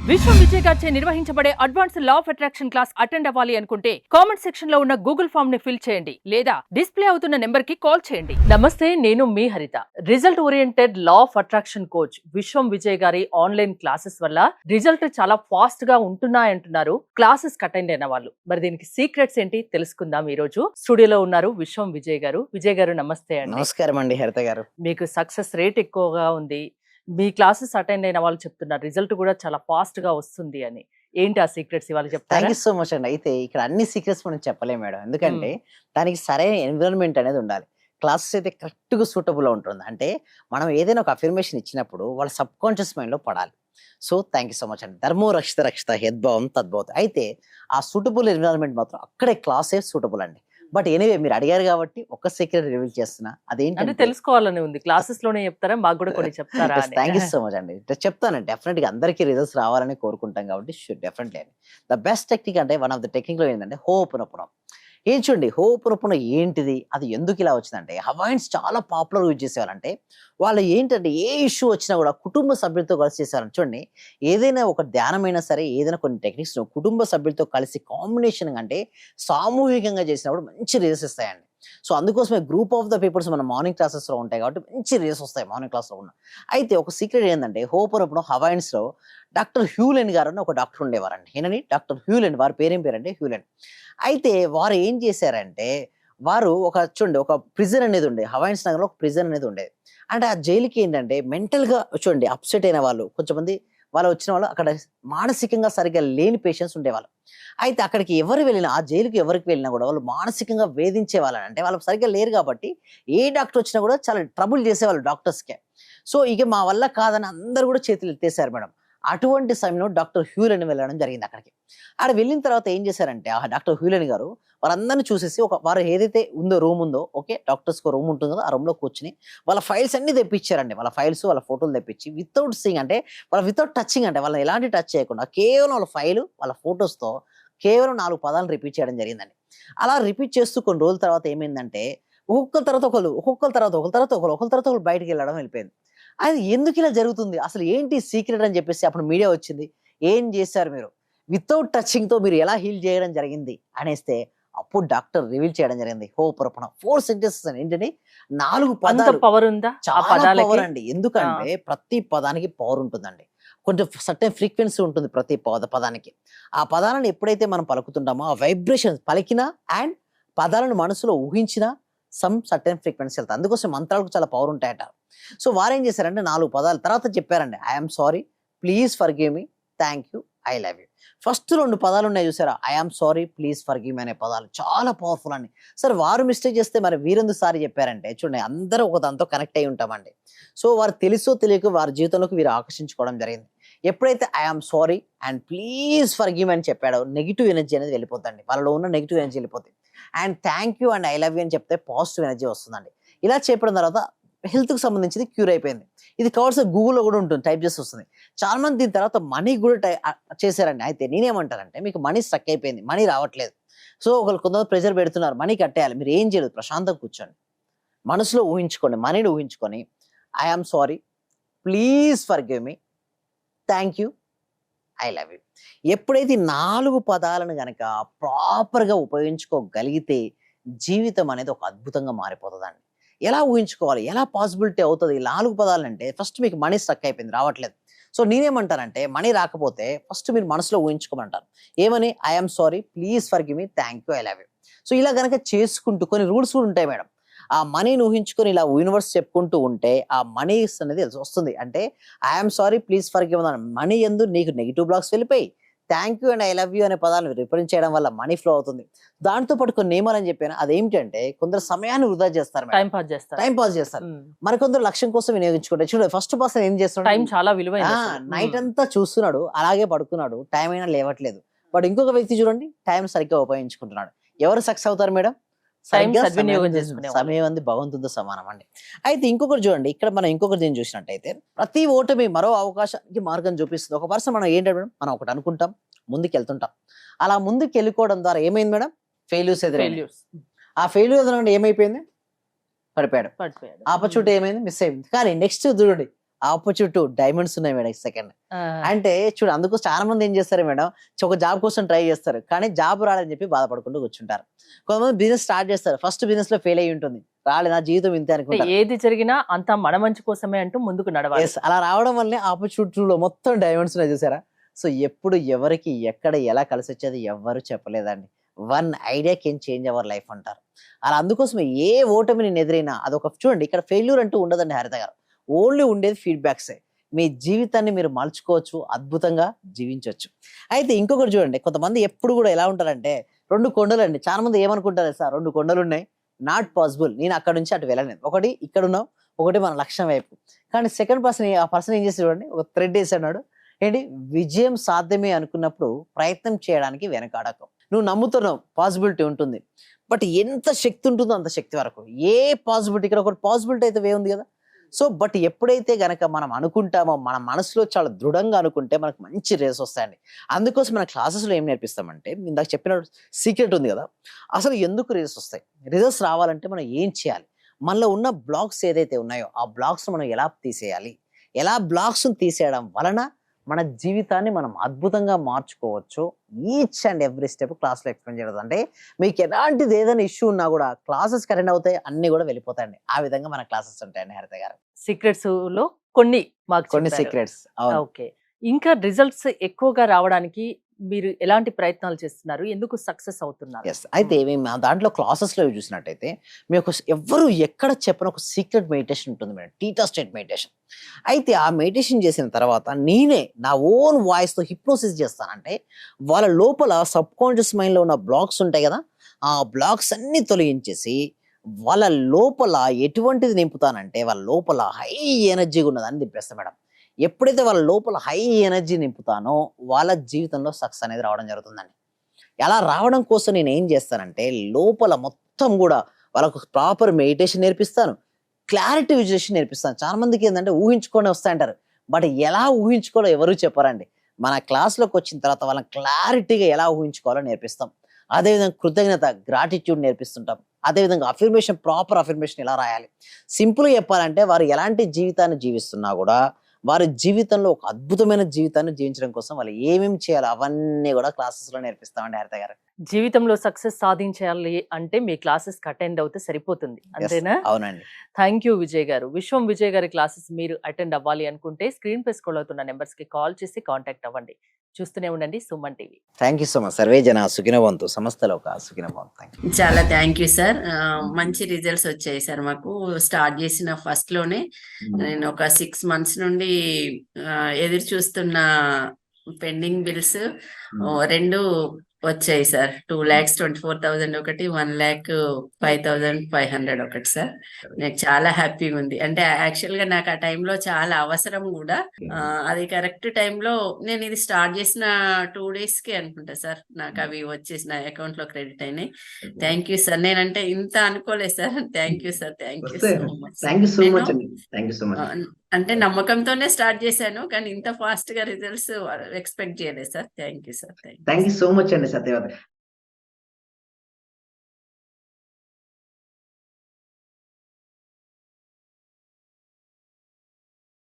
విశ్వం విజయ్ గారిచే నిర్వహించబడే advance law of attraction class attend అవ్వాలి అనుకుంటే కామెంట్ సెక్షన్ లో ఉన్న గూగుల్ ఫామ్ ని ఫిల్ చేయండి లేదా డిస్ప్లే అవుతున్న నెంబర్ కి కాల్ చేయండి. నమస్తే, నేను మీ హరిత. Result oriented law of attraction coach విశ్వం విజయ్ గారి ఆన్లైన్ క్లాసెస్ వల్ల రిజల్ట్ చాలా ఫాస్ట్ గా ఉంటున్నాయంటున్నారు క్లాసెస్ అటెండ్ అయిన వాళ్ళు. మరి దీనికి సీక్రెట్స్ ఏంటి తెలుసుకుందాం. ఈ రోజు స్టూడియోలో ఉన్నారు విశ్వం విజయ్ గారు. విజయ్ గారు నమస్తే అండి. నమస్కారం అండి హరిత గారు. మీకు సక్సెస్ రేట్ ఎక్కువగా ఉంది, మీ క్లాసెస్ అటెండ్ అయిన వాళ్ళు చెప్తున్నారు రిజల్ట్ కూడా చాలా ఫాస్ట్ గా వస్తుంది అని. ఏంటి ఆ సీక్రెట్స్ ఇవాళ చెప్తారా? థ్యాంక్ యూ సో మచ్ అండి. అయితే ఇక్కడ అన్ని సీక్రెట్స్ మనం చెప్పలేం మేడం, ఎందుకంటే దానికి సరైన ఎన్విరాన్మెంట్ అనేది ఉండాలి. క్లాసెస్ అయితే కరెక్ట్ గా సూటబుల్ ఉంటుంది. అంటే మనం ఏదైనా ఒక అఫర్మేషన్ ఇచ్చినప్పుడు వాళ్ళ సబ్ కాన్షియస్ మైండ్ లో పడాలి. So thank you so much అండి. ధర్మో రక్షిత రక్షిత యద్భావం తద్భావం. అయితే ఆ సూటబుల్ ఎన్విరాన్మెంట్ మాత్రం అక్కడే క్లాసే సూటబుల్ అండి. బట్ ఎనీవే మీరు అడిగారు కాబట్టి ఒక సీక్రెట్ రివీల్ చేస్తున్నా. అదేంటంటే తెలుసుకోవాలని ఉంది. క్లాసెస్ లోనే చెప్తారా, మాకు కూడా కొన్ని చెప్తారా? థ్యాంక్ యూ సో మచ్ అండి. చెప్తాను, డెఫినెట్ గా అందరికీ రిజల్ట్స్ రావాలని కోరుకుంటాం కాబట్టి డెఫినెట్లీ అండి. ద బెస్ట్ టెక్నిక్ అంటే వన్ ఆఫ్ ద టెక్నిక్ లో ఏంటంటే హోపునపునం. ఏం చూడండి, హోపునపునం ఏంటిది, అది ఎందుకు ఇలా వచ్చిందంటే హవాయిన్స్ చాలా పాపులర్ యూజ్ చేసేవాళ్ళంటే వాళ్ళు ఏంటంటే ఏ ఇష్యూ వచ్చినా కూడా కుటుంబ సభ్యులతో కలిసి చేసేవాళ్ళని. చూడండి, ఏదైనా ఒక ధ్యానమైనా సరే, ఏదైనా కొన్ని టెక్నిక్స్ కుటుంబ సభ్యులతో కలిసి కాంబినేషన్ అంటే సామూహికంగా చేసినప్పుడు మంచి రిజల్ట్స్ ఇస్తాయండి. సో అందుకోసమే గ్రూప్ ఆఫ్ ద పీపుల్స్ మన మార్నింగ్ క్లాసెస్ లో ఉంటాయి కాబట్టి మంచి రిజల్ట్స్ వస్తాయి మార్నింగ్ క్లాస్ లో ఉన్న. అయితే ఒక సీక్రెట్ ఏంటంటే హోపునపునం హవాయిన్స్ లో డాక్టర్ హ్యూలెన్ గారు అని ఒక డాక్టర్ ఉండేవారండి. ఏనని డాక్టర్ హ్యూలెన్, వారి పేరేం పేరంటే హ్యూలెన్. అయితే వారు ఏం చేశారంటే వారు చూడండి ఒక ప్రిజన్ అనేది ఉండేది, హవాయిన్స్ నగర్లో ఒక ప్రిజన్ అనేది ఉండేది. అంటే ఆ జైలుకి ఏంటంటే మెంటల్ గా చూడండి అప్సెట్ అయిన వాళ్ళు, కొంచెంమంది వాళ్ళు వచ్చిన వాళ్ళు అక్కడ మానసికంగా సరిగ్గా లేని పేషెంట్స్ ఉండేవాళ్ళు. అయితే అక్కడికి ఎవరు వెళ్ళినా, ఆ జైలుకి ఎవరికి వెళ్ళినా కూడా వాళ్ళు మానసికంగా వేధించే వాళ్ళని, అంటే వాళ్ళు సరిగ్గా లేరు కాబట్టి ఏ డాక్టర్ వచ్చినా కూడా చాలా ట్రబుల్ చేసేవాళ్ళు డాక్టర్స్కే. సో ఇక మా వల్ల కాదని అందరూ కూడా చేతులు ఎత్తేసారు మేడం. అటువంటి సమయంలో డాక్టర్ హ్యూలెన్ వెళ్ళడం జరిగింది అక్కడికి. ఆడ వెళ్ళిన తర్వాత ఏం చేశారంటే ఆ డాక్టర్ హ్యూలెన్ గారు వారందరినీ చూసేసి వారు ఏదైతే ఉందో రూమ్ ఉందో, ఓకే డాక్టర్స్కి రూమ్ ఉంటుంది కదా, ఆ రూమ్ లో కూర్చుని వాళ్ళ ఫైల్స్ అన్ని తెప్పించారండి. వాళ్ళ ఫైల్స్ వాళ్ళ ఫోటోలు తెప్పించి వితౌట్ సీయింగ్, అంటే వాళ్ళ వితౌట్ టచింగ్, అంటే వాళ్ళని ఎలాంటి టచ్ చేయకుండా కేవలం వాళ్ళ ఫైలు వాళ్ళ ఫొటోస్తో కేవలం 4 పదాలను రిపీట్ చేయడం జరిగిందండి. అలా రిపీట్ చేస్తూ కొన్ని రోజుల తర్వాత ఏమైందంటే ఒక్కొక్కరి తర్వాత ఒకరు బయటికి వెళ్ళిపోయింది. అది ఎందుకు ఇలా జరుగుతుంది, అసలు ఏంటి సీక్రెట్ అని చెప్పేసి అప్పుడు మీడియా వచ్చింది. ఏం చేశారు మీరు, వితౌట్ టచింగ్ తో మీరు ఎలా హీల్ చేయడం జరిగింది అనేస్తే అప్పుడు డాక్టర్ రివీల్ చేయడం జరిగింది. హోపునపునం 4 సెంటెన్సెస్ అని ఏంటంటే 4 పదాలు. పవర్ ఉందా చాలా పవర్ అండి. ఎందుకంటే ప్రతి పదానికి పవర్ ఉంటుందండి. కొంచెం సర్టెన్ ఫ్రీక్వెన్సీ ఉంటుంది ప్రతి పదానికి. ఆ పదాలను ఎప్పుడైతే మనం పలుకుతుంటామో ఆ వైబ్రేషన్ పలికినా అండ్ పదాలను మనసులో ఊహించినా సమ్ సర్టెన్ ఫ్రీక్వెన్సీ వెళ్తాయి. అందుకోసం మంత్రాలకు చాలా పవర్ ఉంటాయట. సో వారు ఏం చేశారంటే 4 పదాల తర్వాత చెప్పారండి. I'm sorry, please forgive me, thank you, I love you. First 2 పదాలు ఉన్నాయి చూసారా, I'm sorry, please forgive me అనే పదాలు చాలా పవర్ఫుల్ అండి. సరే వారు మిస్టేక్ చేస్తే మరి వీరెందుకు సారీ చెప్పారంటే చూడండి, అందరూ ఒక దాంతో కనెక్ట్ అయి ఉంటామండి. సో వారు తెలుసో తెలియక వారి జీవితంలోకి వీరు ఆకర్షించుకోవడం జరిగింది. ఎప్పుడైతే I'm sorry and please forgive me అని చెప్పాడో నెగిటివ్ ఎనర్జీ అనేది వెళ్ళిపోతుంది, వాళ్ళలో ఉన్న నెగిటివ్ ఎనర్జీ వెళ్ళిపోతుంది. And thank you and I love you అని చెప్తే పాజిటివ్ ఎనర్జీ వస్తుందండి. ఇలా చెప్పడం తర్వాత హెల్త్కి సంబంధించింది క్యూర్ అయిపోయింది. ఇది కవర్స్ గూగుల్లో కూడా ఉంటుంది, టైప్ చేసి వస్తుంది. చాలా మంది దీని తర్వాత మనీ కూడా చేశారండి. అయితే నేనేమంటానంటే మీకు మనీ స్ట్రక్ అయిపోయింది, మనీ రావట్లేదు. సో కొంతమంది ప్రెజర్ పెడుతున్నారు, మనీ కట్టేయాలి. మీరు ఏం చేయలేదు, ప్రశాంతంగా కూర్చోండి, మనసులో ఊహించుకోండి, మనీని ఊహించుకొని I'm sorry, please forgive me, thank you, I love you. ఎప్పుడైతే 4 పదాలను కనుక ప్రాపర్గా ఉపయోగించుకోగలిగితే జీవితం అనేది ఒక అద్భుతంగా మారిపోతుందండి. ఎలా ఊహించుకోవాలి, ఎలా పాసిబిలిటీ అవుతుంది 4 పదాలు అంటే ఫస్ట్ మీకు మనీ స్ట్రక్ అయిపోయింది, రావట్లేదు. సో నేనేమంటానంటే మనీ రాకపోతే ఫస్ట్ మీరు మనసులో ఊహించుకోమంటారు. ఏమని, I'm sorry, please forgive me, thank you, I love you. So ఇలా కనుక చేసుకుంటూ కొన్ని రూల్స్ కూడా ఉంటాయి మేడం. ఆ మనీని ఊహించుకొని ఇలా యూనివర్స్ చెప్పుకుంటూ ఉంటే ఆ మనీ అనేది వస్తుంది. అంటే I'm sorry, please forgive money ఎందు నీకు నెగిటివ్ బ్లాక్స్ వెళ్ళిపోయి thank you and I love you అనే పదాలను రిప్రజెంట్ చేయడం వల్ల మనీ ఫ్లో అవుతుంది. దాంతో పాటు కొన్ని నియమాలు అని చెప్పాను, అదేమిటంటే కొందరు సమయాన్ని వృధా చేస్తారు, టైం పాస్ చేస్తారు. మరి కొందరు లక్ష్యం కోసం వినియోగించుకుంటారు. చూడండి, ఫస్ట్ పర్సన్ ఏం చేస్తున్నాడు, టైం చాలా విలువైన, నైట్ అంతా చూస్తున్నాడు, అలాగే పడుకున్నాడు, టైం అయినా లేవట్లేదు. బట్ ఇంకొక వ్యక్తి చూడండి టైం సరిగ్గా ఉపయోగించుకుంటున్నాడు. ఎవరు సక్సెస్ అవుతారు మేడం, సమయం అంది భగవంతుడితో సమానం అండి. అయితే ఇంకొకటి చూడండి, ఇక్కడ మనం ఇంకొకటి దీన్ని చూసినట్టయితే ప్రతి ఓటమి మరో అవకాశానికి మార్గం చూపిస్తుంది. ఒక పర్సన్ మనం ఏంటంటే మేడం, మనం ఒకటి అనుకుంటాం, ముందుకు వెళ్తుంటాం, అలా ముందుకు వెళ్ళిపోవడం ద్వారా ఏమైంది మేడం, ఫెయిల్యూర్స్ ఎదురైంది. ఆ ఫెయిల్యూర్ ఎదురంటే ఏమైపోయింది, పడిపోయాడు. ఆపర్చునిటీ ఏమైంది, మిస్ అయింది. కానీ నెక్స్ట్ చూడండి ఆపోజిట్ డైమండ్స్ ఉన్నాయి మేడం సెకండ్. ఆ, అంటే చూడు అందుకు చాలా మంది ఏం చేస్తారు మేడం, ఒక జాబ్ కోసం ట్రై చేస్తారు కానీ జాబ్ రాలేదని చెప్పి బాధపడుకుంటూ కూర్చుంటారు. కొంతమంది బిజినెస్ స్టార్ట్ చేస్తారు, ఫస్ట్ బిజినెస్ లో ఫెయిల్ అయ్యి ఉంటుంది, రాలేదు నా జీవితం ఇంతే అంటే అనుకుంటారు. ఏది జరిగినా అంతా మన మంచి కోసమే అంటూ ముందుకు నడవాలి. ఎస్, అలా రావడం వల్లే ఆపర్చునిటీలో మొత్తం డైమండ్స్ ఉన్నాయి చూసారా. సో ఎప్పుడు ఎవరికి ఎక్కడ ఎలా కలిసి వచ్చేది ఎవ్వరు చెప్పలేదండి. One idea can change our life అంటారు. అలా అందుకోసమే ఏ ఓటమి నేను ఎదురైనా అదొక చూడండి, ఇక్కడ ఫెయిల్యూర్ అంటూ ఉండదండి హరిత గారు, ఓన్లీ ఉండేది ఫీడ్బ్యాక్సే. మీ జీవితాన్ని మీరు మలుచుకోవచ్చు, అద్భుతంగా జీవించవచ్చు. అయితే ఇంకొకటి చూడండి, కొంతమంది ఎప్పుడు కూడా ఎలా ఉంటారంటే 2 కొండలు అండి. చాలా మంది ఏమనుకుంటారు సార్, 2 కొండలు ఉన్నాయి, నాట్ పాసిబుల్, నేను అక్కడ నుంచి అటు వెళ్ళలేను, ఒకటి ఇక్కడ ఉన్నాం, ఒకటి మన లక్ష్యం వైపు. కానీ సెకండ్ పర్సన్, ఆ పర్సన్ ఏం చేస్తాడు చూడండి, ఒక థ్రెడ్ వేసాడు, ఏంటి విజయం సాధ్యమే అనుకున్నప్పుడు ప్రయత్నం చేయడానికి వెనకాడకు. నువ్వు నమ్ముతున్నావు పాసిబిలిటీ ఉంటుంది, బట్ ఎంత శక్తి ఉంటుందో అంత శక్తి వరకు. ఏ పాసిబిలిటీ, ఇక్కడ ఒక పాసిబిలిటీ అయితే వే ఉంది కదా. సో బట్ ఎప్పుడైతే గనక మనం అనుకుంటామో, మన మనసులో చాలా దృఢంగా అనుకుంటే మనకు మంచి రేస్ వస్తాయండి. అందుకోసం మన క్లాసెస్లో ఏం నేర్పిస్తామంటే, ఇందాక చెప్పిన సీక్రెట్ ఉంది కదా, అసలు ఎందుకు రేస్ వస్తాయి, రిజల్ట్స్ రావాలంటే మనం ఏం చేయాలి, మనలో ఉన్న బ్లాక్స్ ఏదైతే ఉన్నాయో ఆ బ్లాక్స్ మనం ఎలా తీసేయాలి, ఎలా బ్లాక్స్ తీసేయడం వలన మన జీవితాన్ని మనం అద్భుతంగా మార్చుకోవచ్చు. ఈచ్ అండ్ ఎవ్రీ స్టెప్ క్లాస్లో ఎక్స్ప్లెయిన్ చేయడం. అంటే మీకు ఎలాంటిది ఏదైనా ఇష్యూ ఉన్నా కూడా క్లాసెస్ అటెండ్ అవుతాయి, అన్ని కూడా వెళ్ళిపోతాయండి. ఆ విధంగా మన క్లాసెస్ ఉంటాయండి హరిత గారు. సీక్రెట్స్ లో కొన్ని మాకు కొన్ని చెప్పారు. సీక్రెట్స్. అవును. ఓకే, ఇంకా రిజల్ట్స్ ఎక్కువగా రావడానికి మీరు ఎలాంటి ప్రయత్నాలు చేస్తున్నారు, ఎందుకు సక్సెస్ అవుతున్నారు? ఎస్, అయితే మేము ఆ దాంట్లో క్లాసెస్లో చూసినట్టయితే మీకు ఎవరు ఎక్కడ చెప్పిన ఒక సీక్రెట్ మెడిటేషన్ ఉంటుంది మేడం, టీటా స్టేట్ మెడిటేషన్. అయితే ఆ మెడిటేషన్ చేసిన తర్వాత నేనే నా ఓన్ వాయిస్తో హిప్నోసిస్ చేస్తానంటే వాళ్ళ లోపల సబ్ కాన్షియస్ మైండ్లో ఉన్న బ్లాక్స్ ఉంటాయి కదా, ఆ బ్లాక్స్ అన్ని తొలగించేసి వాళ్ళ లోపల ఎటువంటిది నింపుతానంటే వాళ్ళ లోపల హై ఎనర్జీగా ఉన్నదాన్ని నింపేస్తాను మేడం. ఎప్పుడైతే వాళ్ళ లోపల హై ఎనర్జీ నింపుతానో వాళ్ళ జీవితంలో సక్సెస్ అనేది రావడం జరుగుతుందండి. అలా రావడం కోసం నేను ఏం చేస్తానంటే లోపల మొత్తం కూడా వాళ్ళకు ప్రాపర్ మెడిటేషన్ నేర్పిస్తాను, క్లారిటీ విజువలైజేషన్ నేర్పిస్తాను. చాలా మందికి ఏంటంటే ఊహించుకొని వస్తాయంటారు, బట్ ఎలా ఊహించుకోవాలో ఎవరు చెప్పారండి. మన క్లాస్లోకి వచ్చిన తర్వాత వాళ్ళని క్లారిటీగా ఎలా ఊహించుకోవాలో నేర్పిస్తాం. అదేవిధంగా కృతజ్ఞత, గ్రాటిట్యూడ్ నేర్పిస్తుంటాం. అదేవిధంగా అఫర్మేషన్, ప్రాపర్ అఫర్మేషన్ ఎలా రాయాలి. సింపుల్గా చెప్పాలంటే వారు ఎలాంటి జీవితాన్ని జీవిస్తున్నా కూడా వారి జీవితంలో ఒక అద్భుతమైన జీవితాన్ని జీవించడం కోసం వాళ్ళు ఏమేమి చేయాలి అవన్నీ కూడా క్లాసెస్లో నేర్పిస్తామండి హరిత గారు. జీవితంలో సక్సెస్ సాధించాలి అంటే మీ క్లాసెస్ అటెండ్ అవుతే సరిపోతుంది, Yes, అంతేనా? అవునండి. థ్యాంక్ యూ విజయ్ గారు. విశ్వం విజయ్ గారి క్లాసెస్ మీరు అటెండ్ అవ్వాలి అనుకుంటే స్క్రీన్ పై స్క్రోల్ అవుతున్న నెంబర్స్ కి కాల్ చేసి కాంటాక్ట్ అవ్వండి. చూస్తూనే ఉండండి Suman TV. Thank you so much. Survey జన సుఖినో భవంతు, సమస్తలో ఒక సుఖినో భవంతు. Thank you. చాలా థ్యాంక్ యూ సార్. మంచి రిజల్ట్స్ వచ్చాయి సార్. మాకు స్టార్ట్ చేసిన ఫస్ట్ లోనే నేను ఒక 6 months నుండి ఎదురు చూస్తున్న పెండింగ్ బిల్స్ 2 వచ్చాయి సార్. 2,24,000 ఒకటి, 1,05,500 ఒకటి సార్. నాకు చాలా హ్యాపీగా ఉంది. అంటే యాక్చువల్ గా నాకు ఆ టైంలో చాలా అవసరం కూడా. అది కరెక్ట్ టైంలో నేను ఇది స్టార్ట్ చేసిన 2 days కి అనుకుంటా సార్ నాకు అవి వచ్చేసి నా అకౌంట్ లో క్రెడిట్ అయినాయి. Thank you sir. నేనంటే ఇంత అనుకోలేదు సార్. Thank you sir. Thank you so much. Thank you so much అండి. Thank you so much. అంటే నమ్మకంతోనే స్టార్ట్ చేశాను కానీ ఇంత ఫాస్ట్ గా రిజల్ట్స్ ఎక్స్పెక్ట్ చేయలేదు సార్. Thank you sir. Thank you so much అండి సత్యవతి.